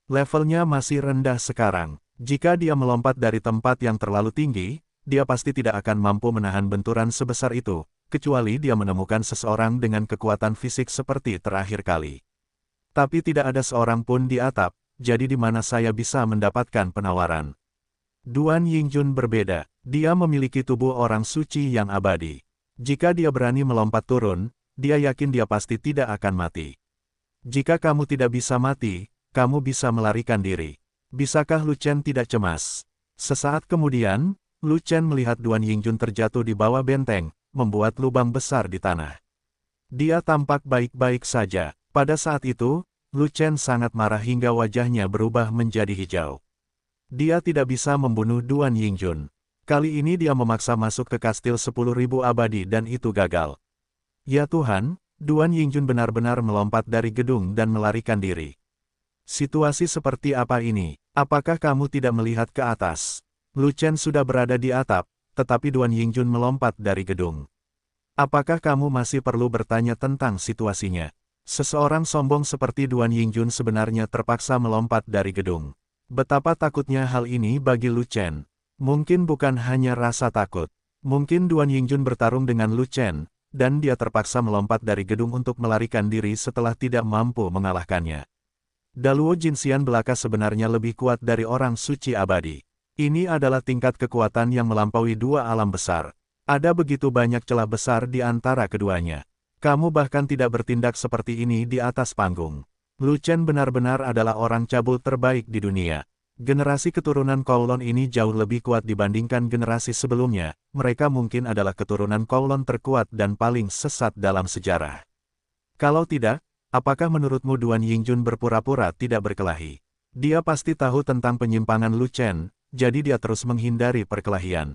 Levelnya masih rendah sekarang. Jika dia melompat dari tempat yang terlalu tinggi, dia pasti tidak akan mampu menahan benturan sebesar itu, kecuali dia menemukan seseorang dengan kekuatan fisik seperti terakhir kali. Tapi tidak ada seorang pun di atap, jadi di mana saya bisa mendapatkan penawaran? Duan Yingjun berbeda, dia memiliki tubuh orang suci yang abadi. Jika dia berani melompat turun, dia yakin dia pasti tidak akan mati. Jika kamu tidak bisa mati, kamu bisa melarikan diri. Bisakah Lu Chen tidak cemas? Sesaat kemudian, Lu Chen melihat Duan Yingjun terjatuh di bawah benteng, membuat lubang besar di tanah. Dia tampak baik-baik saja. Pada saat itu, Lu Chen sangat marah hingga wajahnya berubah menjadi hijau. Dia tidak bisa membunuh Duan Yingjun. Kali ini dia memaksa masuk ke kastil 10.000 abadi dan itu gagal. Ya Tuhan, Duan Yingjun benar-benar melompat dari gedung dan melarikan diri. Situasi seperti apa ini? Apakah kamu tidak melihat ke atas? Lu Chen sudah berada di atap, tetapi Duan Yingjun melompat dari gedung. Apakah kamu masih perlu bertanya tentang situasinya? Seseorang sombong seperti Duan Yingjun sebenarnya terpaksa melompat dari gedung. Betapa takutnya hal ini bagi Lu Chen. Mungkin bukan hanya rasa takut. Mungkin Duan Yingjun bertarung dengan Lu Chen, dan dia terpaksa melompat dari gedung untuk melarikan diri setelah tidak mampu mengalahkannya. Daluo Jinxian belaka sebenarnya lebih kuat dari orang suci abadi. Ini adalah tingkat kekuatan yang melampaui dua alam besar. Ada begitu banyak celah besar di antara keduanya. Kamu bahkan tidak bertindak seperti ini di atas panggung. Lu Chen benar-benar adalah orang cabul terbaik di dunia. Generasi keturunan Kowloon ini jauh lebih kuat dibandingkan generasi sebelumnya. Mereka mungkin adalah keturunan Kowloon terkuat dan paling sesat dalam sejarah. Kalau tidak, apakah menurutmu Duan Yingjun berpura-pura tidak berkelahi? Dia pasti tahu tentang penyimpangan Lu Chen, jadi dia terus menghindari perkelahian.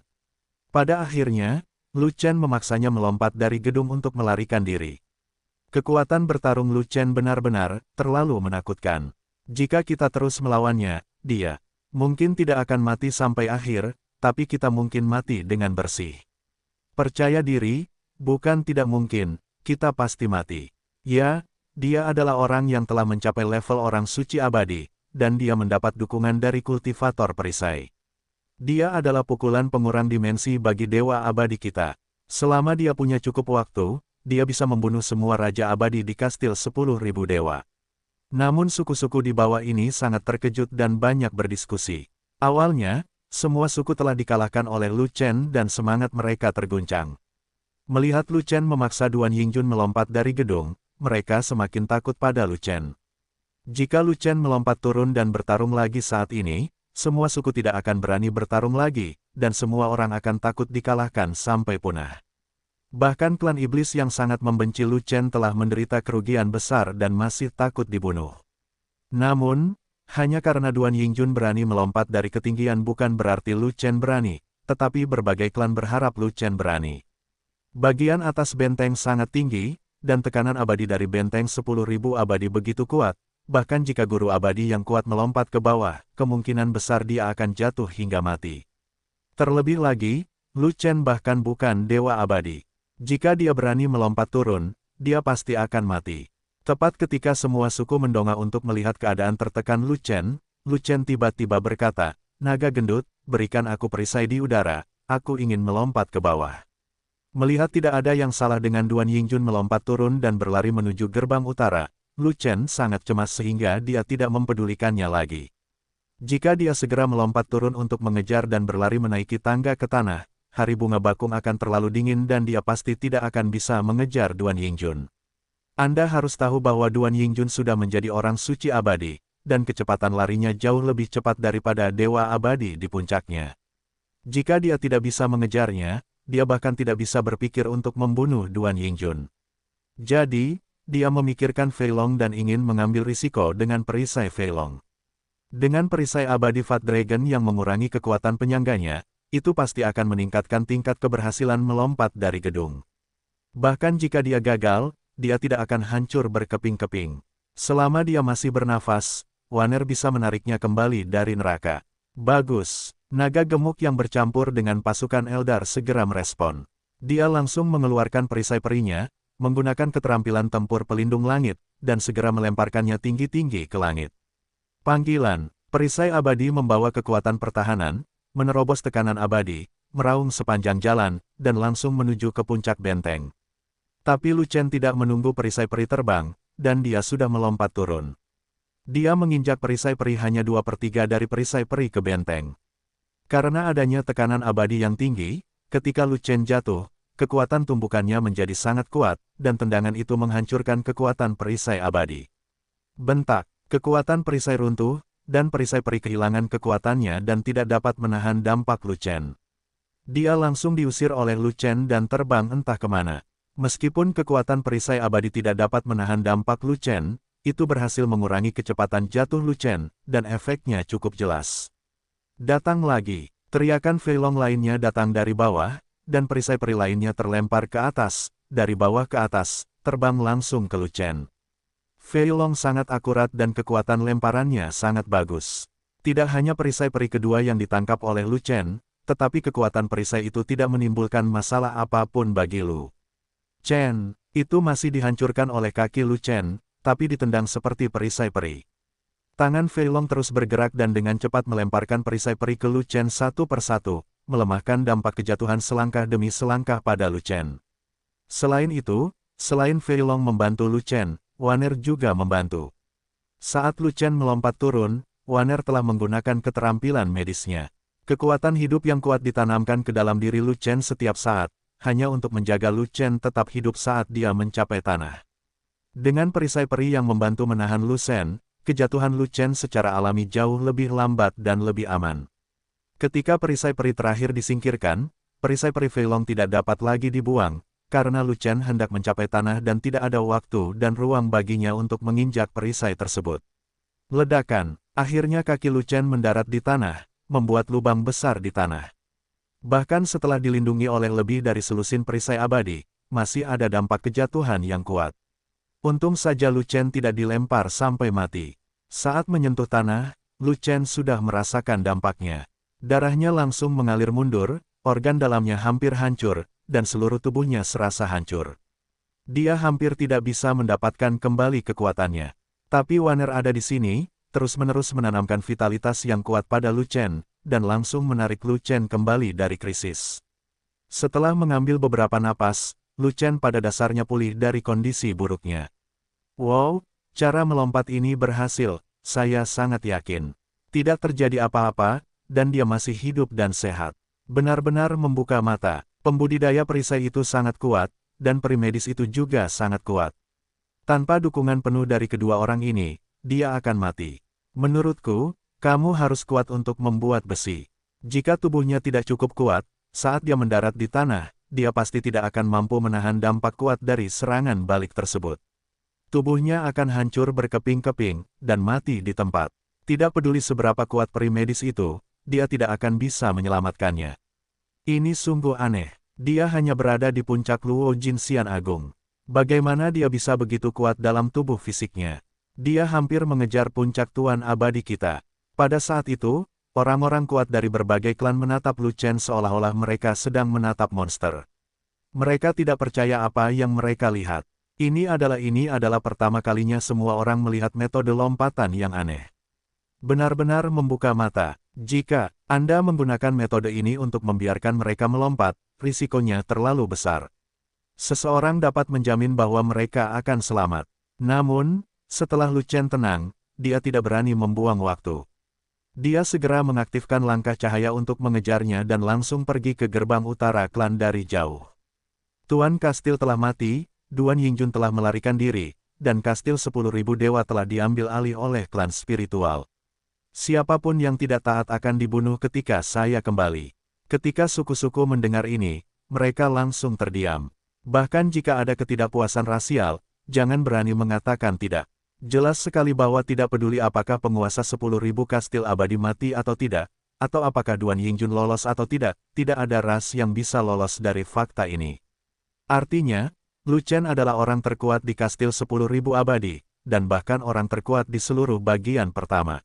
Pada akhirnya, Lu Chen memaksanya melompat dari gedung untuk melarikan diri. Kekuatan bertarung Lu Chen benar-benar terlalu menakutkan. Jika kita terus melawannya, dia mungkin tidak akan mati sampai akhir, tapi kita mungkin mati dengan bersih. Percaya diri, bukan tidak mungkin, kita pasti mati. Ya, dia adalah orang yang telah mencapai level orang suci abadi, dan dia mendapat dukungan dari kultivator perisai. Dia adalah pukulan pengurang dimensi bagi dewa abadi kita. Selama dia punya cukup waktu, dia bisa membunuh semua raja abadi di kastil 10.000 dewa. Namun suku-suku di bawah ini sangat terkejut dan banyak berdiskusi. Awalnya, semua suku telah dikalahkan oleh Lu Chen dan semangat mereka terguncang. Melihat Lu Chen memaksa Duan Yingjun melompat dari gedung, mereka semakin takut pada Lu Chen. Jika Lu Chen melompat turun dan bertarung lagi saat ini, semua suku tidak akan berani bertarung lagi, dan semua orang akan takut dikalahkan sampai punah. Bahkan klan iblis yang sangat membenci Lu Chen telah menderita kerugian besar dan masih takut dibunuh. Namun, hanya karena Duan Yingjun berani melompat dari ketinggian bukan berarti Lu Chen berani, tetapi berbagai klan berharap Lu Chen berani. Bagian atas benteng sangat tinggi, dan tekanan abadi dari benteng 10.000 abadi begitu kuat, bahkan jika guru abadi yang kuat melompat ke bawah, kemungkinan besar dia akan jatuh hingga mati. Terlebih lagi, Lu Chen bahkan bukan dewa abadi. Jika dia berani melompat turun, dia pasti akan mati. Tepat ketika semua suku mendongak untuk melihat keadaan tertekan Lu Chen tiba-tiba berkata, "Naga gendut, berikan aku perisai di udara, aku ingin melompat ke bawah." Melihat tidak ada yang salah dengan Duan Yingjun melompat turun dan berlari menuju gerbang utara, Lu Chen sangat cemas sehingga dia tidak mempedulikannya lagi. Jika dia segera melompat turun untuk mengejar dan berlari menaiki tangga ke tanah, hari bunga bakung akan terlalu dingin dan dia pasti tidak akan bisa mengejar Duan Yingjun. Anda harus tahu bahwa Duan Yingjun sudah menjadi orang suci abadi, dan kecepatan larinya jauh lebih cepat daripada dewa abadi di puncaknya. Jika dia tidak bisa mengejarnya, dia bahkan tidak bisa berpikir untuk membunuh Duan Yingjun. Jadi, dia memikirkan Fei Long dan ingin mengambil risiko dengan perisai Fei Long. Dengan perisai abadi Fat Dragon yang mengurangi kekuatan penyangganya, itu pasti akan meningkatkan tingkat keberhasilan melompat dari gedung. Bahkan jika dia gagal, dia tidak akan hancur berkeping-keping. Selama dia masih bernafas, Waner bisa menariknya kembali dari neraka. Bagus. Naga gemuk yang bercampur dengan pasukan Eldar segera merespon. Dia langsung mengeluarkan perisai perinya, menggunakan keterampilan tempur pelindung langit, dan segera melemparkannya tinggi-tinggi ke langit. Panggilan, perisai abadi membawa kekuatan pertahanan, menerobos tekanan abadi, meraung sepanjang jalan, dan langsung menuju ke puncak benteng. Tapi Lu Chen tidak menunggu perisai peri terbang, dan dia sudah melompat turun. Dia menginjak perisai peri hanya 2/3 dari perisai peri ke benteng. Karena adanya tekanan abadi yang tinggi, ketika Lu Chen jatuh, kekuatan tumbukannya menjadi sangat kuat, dan tendangan itu menghancurkan kekuatan perisai abadi. Bentak, kekuatan perisai runtuh, dan perisai peri kehilangan kekuatannya dan tidak dapat menahan dampak Lu Chen. Dia langsung diusir oleh Lu Chen dan terbang entah kemana. Meskipun kekuatan perisai abadi tidak dapat menahan dampak Lu Chen, itu berhasil mengurangi kecepatan jatuh Lu Chen, dan efeknya cukup jelas. Datang lagi, teriakan Fei Long lainnya datang dari bawah, dan perisai peri lainnya terlempar ke atas, dari bawah ke atas, terbang langsung ke Lu Chen. Fei Long sangat akurat dan kekuatan lemparannya sangat bagus. Tidak hanya perisai peri kedua yang ditangkap oleh Lu Chen, tetapi kekuatan perisai itu tidak menimbulkan masalah apapun bagi Lu Chen. Itu masih dihancurkan oleh kaki Lu Chen, tapi ditendang seperti perisai peri. Tangan Fei Long terus bergerak dan dengan cepat melemparkan perisai peri ke Lu Chen satu persatu, melemahkan dampak kejatuhan selangkah demi selangkah pada Lu Chen. Selain itu, selain Fei Long membantu Lu Chen, Wanner juga membantu. Saat Lu Chen melompat turun, Wanner telah menggunakan keterampilan medisnya. Kekuatan hidup yang kuat ditanamkan ke dalam diri Lu Chen setiap saat, hanya untuk menjaga Lu Chen tetap hidup saat dia mencapai tanah. Dengan perisai peri yang membantu menahan Lu Chen, kejatuhan Lu Chen secara alami jauh lebih lambat dan lebih aman. Ketika perisai peri terakhir disingkirkan, perisai peri Fei Long tidak dapat lagi dibuang, karena Lu Chen hendak mencapai tanah dan tidak ada waktu dan ruang baginya untuk menginjak perisai tersebut. Ledakan, akhirnya kaki Lu Chen mendarat di tanah, membuat lubang besar di tanah. Bahkan setelah dilindungi oleh lebih dari selusin perisai abadi, masih ada dampak kejatuhan yang kuat. Untung saja Lu Chen tidak dilempar sampai mati. Saat menyentuh tanah, Lu Chen sudah merasakan dampaknya. Darahnya langsung mengalir mundur, organ dalamnya hampir hancur, dan seluruh tubuhnya serasa hancur. Dia hampir tidak bisa mendapatkan kembali kekuatannya. Tapi Wanner ada di sini, terus-menerus menanamkan vitalitas yang kuat pada Lu Chen, dan langsung menarik Lu Chen kembali dari krisis. Setelah mengambil beberapa napas, Lu Chen pada dasarnya pulih dari kondisi buruknya. Wow, cara melompat ini berhasil, saya sangat yakin. Tidak terjadi apa-apa, dan dia masih hidup dan sehat. Benar-benar membuka mata, pembudidaya perisai itu sangat kuat, dan peri medis itu juga sangat kuat. Tanpa dukungan penuh dari kedua orang ini, dia akan mati. Menurutku, kamu harus kuat untuk membuat besi. Jika tubuhnya tidak cukup kuat, saat dia mendarat di tanah, dia pasti tidak akan mampu menahan dampak kuat dari serangan balik tersebut. Tubuhnya akan hancur berkeping-keping, dan mati di tempat. Tidak peduli seberapa kuat peri medis itu, dia tidak akan bisa menyelamatkannya. Ini sungguh aneh. Dia hanya berada di puncak Luo Jinxian Agung. Bagaimana dia bisa begitu kuat dalam tubuh fisiknya? Dia hampir mengejar puncak Tuan Abadi kita. Pada saat itu, orang-orang kuat dari berbagai klan menatap Lu Chen seolah-olah mereka sedang menatap monster. Mereka tidak percaya apa yang mereka lihat. Ini adalah pertama kalinya semua orang melihat metode lompatan yang aneh. Benar-benar membuka mata. Jika Anda menggunakan metode ini untuk membiarkan mereka melompat, risikonya terlalu besar. Seseorang dapat menjamin bahwa mereka akan selamat. Namun, setelah Lu Chen tenang, dia tidak berani membuang waktu. Dia segera mengaktifkan langkah cahaya untuk mengejarnya dan langsung pergi ke gerbang utara klan dari jauh. Tuan Kastil telah mati, Duan Yingjun telah melarikan diri, dan Kastil 10.000 dewa telah diambil alih oleh klan spiritual. Siapapun yang tidak taat akan dibunuh ketika saya kembali. Ketika suku-suku mendengar ini, mereka langsung terdiam. Bahkan jika ada ketidakpuasan rasial, jangan berani mengatakan tidak. Jelas sekali bahwa tidak peduli apakah penguasa 10.000 kastil abadi mati atau tidak, atau apakah Duan Yingjun lolos atau tidak ada ras yang bisa lolos dari fakta ini. Artinya, Lu Chen adalah orang terkuat di kastil 10.000 abadi, dan bahkan orang terkuat di seluruh bagian pertama.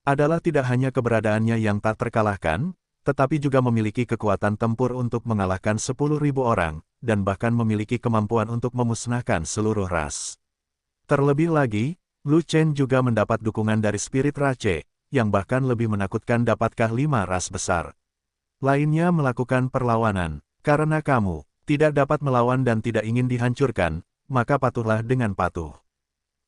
Adalah tidak hanya keberadaannya yang tak terkalahkan, tetapi juga memiliki kekuatan tempur untuk mengalahkan 10.000 orang, dan bahkan memiliki kemampuan untuk memusnahkan seluruh ras. Terlebih lagi, Lu Chen juga mendapat dukungan dari spirit Rache, yang bahkan lebih menakutkan. Dapatkah 5 ras besar lainnya melakukan perlawanan? Karena kamu tidak dapat melawan dan tidak ingin dihancurkan, maka patuhlah dengan patuh.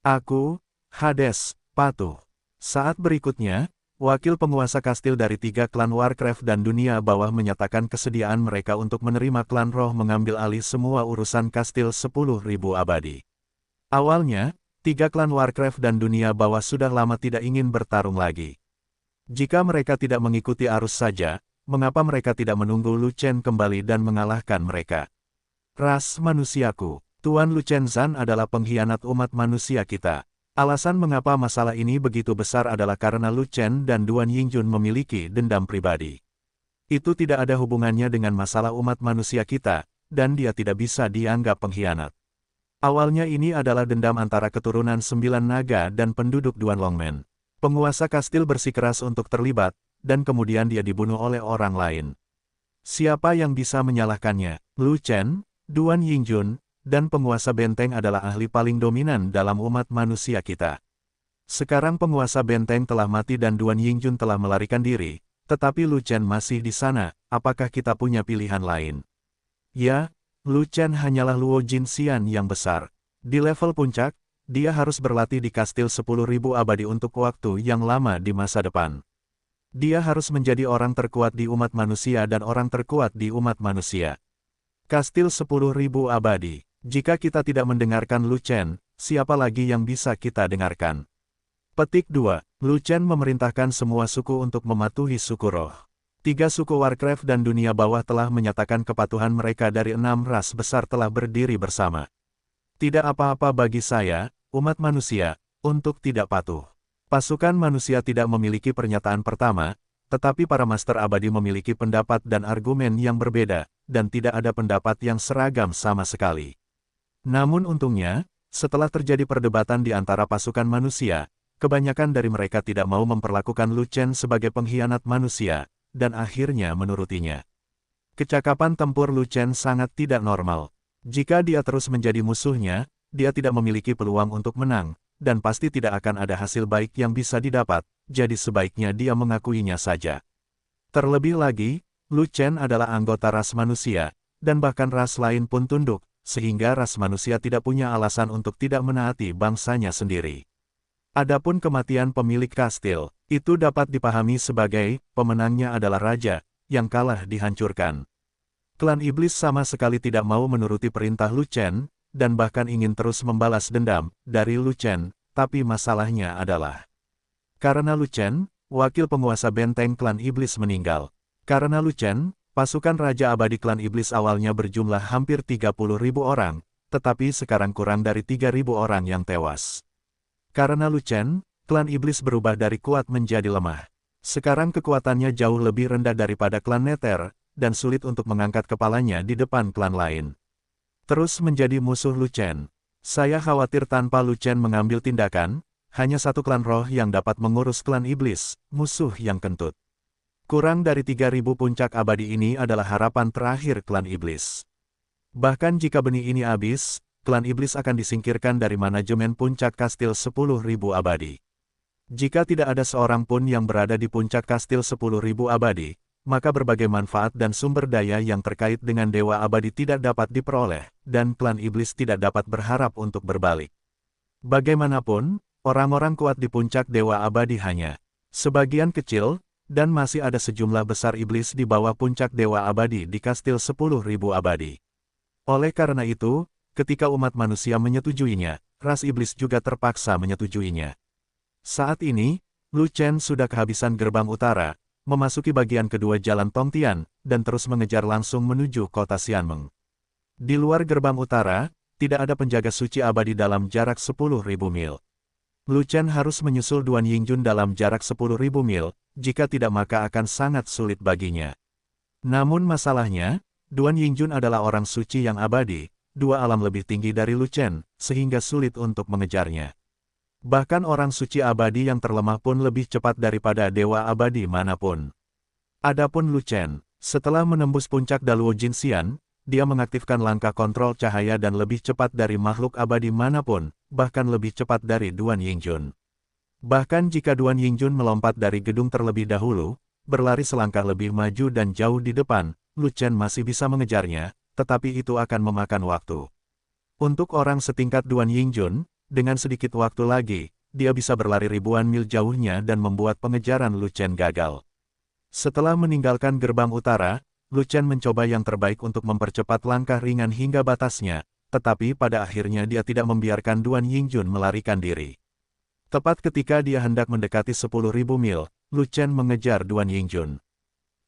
Aku, Hades, patuh. Saat berikutnya, wakil penguasa kastil dari 3 klan Warcraft dan dunia bawah menyatakan kesediaan mereka untuk menerima klan roh mengambil alih semua urusan kastil 10.000 abadi. Awalnya, 3 klan Warcraft dan dunia bawah sudah lama tidak ingin bertarung lagi. Jika mereka tidak mengikuti arus saja, mengapa mereka tidak menunggu Lu Chen kembali dan mengalahkan mereka? Ras manusiaku, Tuan Lu Chen Zhan adalah pengkhianat umat manusia kita. Alasan mengapa masalah ini begitu besar adalah karena Lu Chen dan Duan Yingjun memiliki dendam pribadi. Itu tidak ada hubungannya dengan masalah umat manusia kita, dan dia tidak bisa dianggap pengkhianat. Awalnya ini adalah dendam antara keturunan 9 naga dan penduduk Duan Longmen. Penguasa kastil bersikeras untuk terlibat, dan kemudian dia dibunuh oleh orang lain. Siapa yang bisa menyalahkannya? Lu Chen, Duan Yingjun, dan penguasa benteng adalah ahli paling dominan dalam umat manusia kita. Sekarang penguasa benteng telah mati dan Duan Yingjun telah melarikan diri, tetapi Lu Chen masih di sana, apakah kita punya pilihan lain? Ya, Lu Chen hanyalah Luo Jinxian yang besar. Di level puncak, dia harus berlatih di kastil 10.000 abadi untuk waktu yang lama di masa depan. Dia harus menjadi orang terkuat di umat manusia dan orang terkuat di umat manusia. Kastil 10.000 abadi. Jika kita tidak mendengarkan Lu Chen, siapa lagi yang bisa kita dengarkan? Petik 2. Lu Chen memerintahkan semua suku untuk mematuhi suku roh. 3 suku Warcraft dan dunia bawah telah menyatakan kepatuhan mereka dari 6 ras besar telah berdiri bersama. Tidak apa-apa bagi saya, umat manusia, untuk tidak patuh. Pasukan manusia tidak memiliki pernyataan pertama, tetapi para master abadi memiliki pendapat dan argumen yang berbeda, dan tidak ada pendapat yang seragam sama sekali. Namun untungnya, setelah terjadi perdebatan di antara pasukan manusia, kebanyakan dari mereka tidak mau memperlakukan Lu Chen sebagai pengkhianat manusia, dan akhirnya menurutinya. Kecakapan tempur Lu Chen sangat tidak normal. Jika dia terus menjadi musuhnya, dia tidak memiliki peluang untuk menang, dan pasti tidak akan ada hasil baik yang bisa didapat, jadi sebaiknya dia mengakuinya saja. Terlebih lagi, Lu Chen adalah anggota ras manusia, dan bahkan ras lain pun tunduk, sehingga ras manusia tidak punya alasan untuk tidak menaati bangsanya sendiri. Adapun kematian pemilik kastil, itu dapat dipahami sebagai, pemenangnya adalah raja, yang kalah dihancurkan. Klan Iblis sama sekali tidak mau menuruti perintah Lu Chen, dan bahkan ingin terus membalas dendam dari Lu Chen, tapi masalahnya adalah karena Lu Chen, wakil penguasa benteng klan Iblis meninggal. Karena Lu Chen, pasukan Raja Abadi klan Iblis awalnya berjumlah hampir 30.000 orang, tetapi sekarang kurang dari 3.000 orang yang tewas. Karena Lu Chen, klan Iblis berubah dari kuat menjadi lemah. Sekarang kekuatannya jauh lebih rendah daripada klan Nether, dan sulit untuk mengangkat kepalanya di depan klan lain. Terus menjadi musuh Lu Chen. Saya khawatir tanpa Lu Chen mengambil tindakan, hanya satu klan roh yang dapat mengurus klan iblis, musuh yang kentut. Kurang dari 3.000 puncak abadi ini adalah harapan terakhir klan iblis. Bahkan jika benih ini habis, klan iblis akan disingkirkan dari manajemen puncak kastil 10.000 abadi. Jika tidak ada seorang pun yang berada di puncak kastil 10.000 abadi, maka berbagai manfaat dan sumber daya yang terkait dengan Dewa Abadi tidak dapat diperoleh, dan klan iblis tidak dapat berharap untuk berbalik. Bagaimanapun, orang-orang kuat di puncak Dewa Abadi hanya sebagian kecil, dan masih ada sejumlah besar iblis di bawah puncak Dewa Abadi di kastil 10.000 abadi. Oleh karena itu, ketika umat manusia menyetujuinya, ras iblis juga terpaksa menyetujuinya. Saat ini, Lu Chen sudah kehabisan gerbang utara, memasuki bagian kedua jalan Tongtian, dan terus mengejar langsung menuju kota Xianmeng. Di luar gerbang utara, tidak ada penjaga suci abadi dalam jarak 10.000 mil. Lu Chen harus menyusul Duan Yingjun dalam jarak 10.000 mil, jika tidak maka akan sangat sulit baginya. Namun masalahnya, Duan Yingjun adalah orang suci yang abadi, 2 alam lebih tinggi dari Lu Chen, sehingga sulit untuk mengejarnya. Bahkan orang suci abadi yang terlemah pun lebih cepat daripada dewa abadi manapun. Adapun Lu Chen, setelah menembus puncak Daluo Jinxian, dia mengaktifkan langkah kontrol cahaya dan lebih cepat dari makhluk abadi manapun, bahkan lebih cepat dari Duan Yingjun. Bahkan jika Duan Yingjun melompat dari gedung terlebih dahulu, berlari selangkah lebih maju dan jauh di depan, Lu Chen masih bisa mengejarnya, tetapi itu akan memakan waktu. Untuk orang setingkat Duan Yingjun, dengan sedikit waktu lagi, dia bisa berlari ribuan mil jauhnya dan membuat pengejaran Lu Chen gagal. Setelah meninggalkan gerbang utara, Lu Chen mencoba yang terbaik untuk mempercepat langkah ringan hingga batasnya, tetapi pada akhirnya dia tidak membiarkan Duan Yingjun melarikan diri. Tepat ketika dia hendak mendekati 10.000 mil, Lu Chen mengejar Duan Yingjun.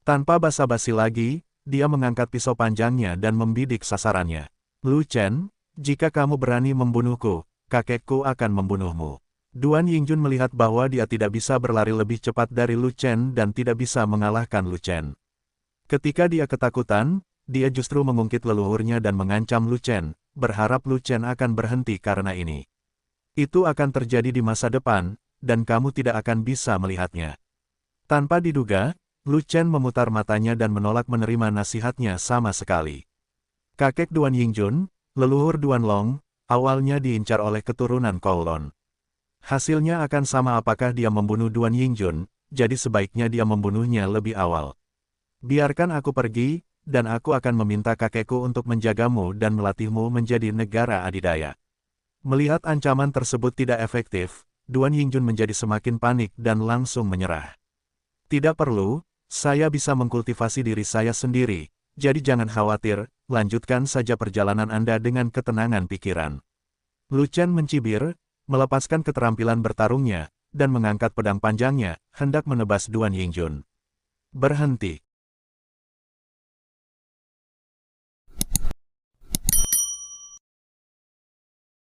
Tanpa basa-basi lagi, dia mengangkat pisau panjangnya dan membidik sasarannya. Lu Chen, jika kamu berani membunuhku, kakekku akan membunuhmu. Duan Yingjun melihat bahwa dia tidak bisa berlari lebih cepat dari Lu Chen dan tidak bisa mengalahkan Lu Chen. Ketika dia ketakutan, dia justru mengungkit leluhurnya dan mengancam Lu Chen, berharap Lu Chen akan berhenti karena ini. Itu akan terjadi di masa depan, dan kamu tidak akan bisa melihatnya. Tanpa diduga, Lu Chen memutar matanya dan menolak menerima nasihatnya sama sekali. Kakek Duan Yingjun, leluhur Duan Long, awalnya diincar oleh keturunan Kowloon. Hasilnya akan sama apakah dia membunuh Duan Yingjun, jadi sebaiknya dia membunuhnya lebih awal. Biarkan aku pergi, dan aku akan meminta kakekku untuk menjagamu dan melatihmu menjadi negara adidaya. Melihat ancaman tersebut tidak efektif, Duan Yingjun menjadi semakin panik dan langsung menyerah. Tidak perlu, saya bisa mengkultivasi diri saya sendiri, jadi jangan khawatir, lanjutkan saja perjalanan Anda dengan ketenangan pikiran. Lu Chen mencibir, melepaskan keterampilan bertarungnya, dan mengangkat pedang panjangnya, hendak menebas Duan Yingjun. Berhenti.